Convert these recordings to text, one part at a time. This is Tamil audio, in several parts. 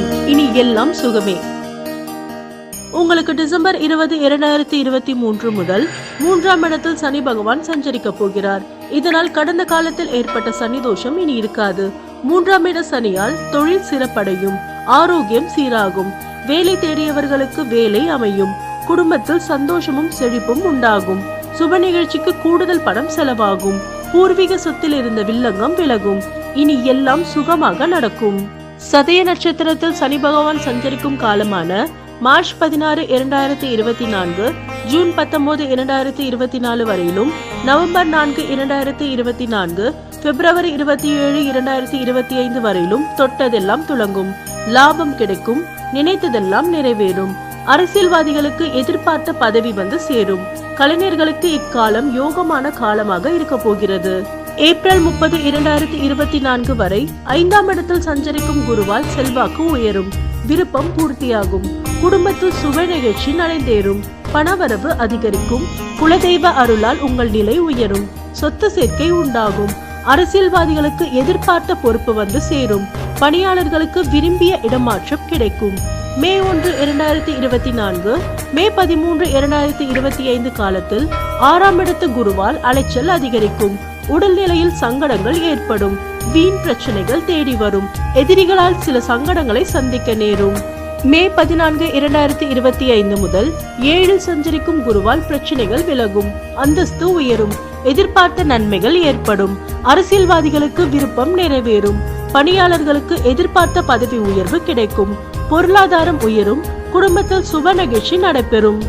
பகவான். இனி எல்லாம் சுகமே. உங்களுக்கு டிசம்பர் 20, 2023 முதல் 3ஆம் இடத்தில் சனி பகவான் சஞ்சரிக்க போகிறார். இதனால் கடந்த காலத்தில் ஏற்பட்ட சனி தோஷம் இனி இருக்காது. 3ஆம் இட சனியால் தொழில் சிறப்படையும், ஆரோக்கியம் சீராகும், வேலை தேடியவர்களுக்கு வேலை அமையும், குடும்பத்தில் சந்தோஷமும் செழிப்பும் உண்டாகும், சுப நிகழ்ச்சிக்கு கூடுதல் பணம் செலவாகும், பூர்வீக சொத்தில் இருந்த வில்லங்கம் விலகும், இனி எல்லாம் சுகமாக நடக்கும். சதய நட்சத்திரத்தில் சனி பகவான் சஞ்சரிக்கும் காலமான மார்ச் 16, 2024, ஜூன் 19, 2024 வரையிலும், நவம்பர் 4, 2024, பிப்ரவரி 27, 2025 வரையிலும் தொட்டதெல்லாம் துலங்கும், லாபம் கிடைக்கும், நினைத்ததெல்லாம் நிறைவேறும். அரசியல்வாதிகளுக்கு எதிர்பார்த்த பதவி வந்து சேரும். கலைஞர்களுக்கு இக்காலம் யோகமான காலமாக இருக்க போகிறது. ஏப்ரல் 30, 2024 வரை 5ஆம் இடத்தில் சஞ்சரிக்கும் குருவால் செல்வாக்கு உயரும், விருப்பம் பூர்த்தியாகும், குடும்பத்தில் சுப நிகழ்ச்சி நடந்தேறும், பணவரவு அதிகரிக்கும், குலதெய்வ அருளால் உங்கள் நிலை உயரும், சொத்து சேர்க்கை உண்டாகும், அரசியல்வாதிகளுக்கு எதிர்பார்த்த பொறுப்பு வந்து சேரும், பணியாளர்களுக்கு விரும்பிய இடமாற்றம் கிடைக்கும். மே 1, 2024, மே 13, 2025 காலத்தில் 6ஆம் இடத்து குருவால் அலைச்சல் அதிகரிக்கும், உடல்நிலையில் சங்கடங்கள் ஏற்படும், வீண் பிரச்சனைகள் தேடி வரும், எதிரிகளால் சில சங்கடங்களை சந்திக்க நேரும். மே 14, 2025 முதல் 7இல் சஞ்சரிக்கும் குருவால் பிரச்சனைகள் விலகும், அந்தஸ்து உயரும், எதிர்பார்த்த நன்மைகள் ஏற்படும், அரசியல்வாதிகளுக்கு விருப்பம் நிறைவேறும், பணியாளர்களுக்கு எதிர்பார்த்த பதவி உயர்வு கிடைக்கும், பொருளாதாரம் உயரும், குடும்பத்தில் சுப நிகழ்ச்சி நடைபெறும்.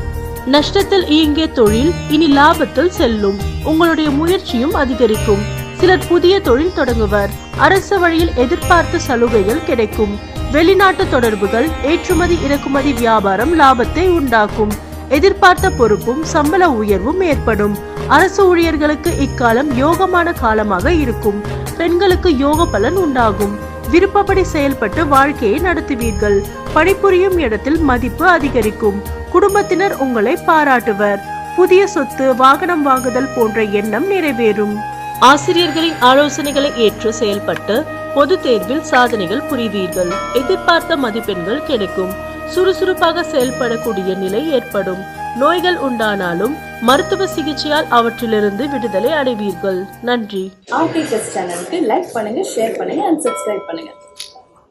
நஷ்டத்தில் இயங்கிய தொழில் இனி லாபத்தில் செல்லும், உங்களுடைய முயற்சியும் அதிகரிக்கும், சிலர் புதிய தொழில் தொடங்குவர், அரசு வழியில் எதிர்பார்த்த சலுகைகள் கிடைக்கும், வெளிநாட்டு தொடர்புகள், ஏற்றுமதி இறக்குமதி வியாபாரம் லாபத்தை உண்டாக்கும், எதிர்பார்த்த பொறுப்பும் சம்பள உயர்வும் ஏற்படும். அரசு ஊழியர்களுக்கு இக்காலம் யோகமான காலமாக இருக்கும், பெண்களுக்கு யோக பலன் உண்டாகும், விருப்பப்படி செயல்பட்டு வாழ்க்கையை நடத்துவீர்கள், பணிபுரியும் இடத்தில் மதிப்பு அதிகரிக்கும், குடும்பத்தினர் உங்களை பாராட்டுவர், புதிய சொத்து வாகனம் வாங்குதல் போன்ற எண்ணம் நிறைவேறும். ஆசிரியர்களின் ஆலோசனைகளை ஏற்று செயல்பட்டு பொது தேர்வில் சாதனைகள் புரிவீர்கள், எதிர்பார்த்த மதிப்பெண்கள் கிடைக்கும், சுறுசுறுப்பாக செயல்படக்கூடிய நிலை ஏற்படும், நோய்கள் உண்டானாலும் மருத்துவ சிகிச்சையால் அவற்றிலிருந்து விடுதலை அடைவீர்கள். நன்றி. ஆர்டி சேனலுக்கு லைக் பண்ணுங்க, ஷேர் பண்ணுங்க அண்ட் சப்ஸ்கிரைப் பண்ணுங்க.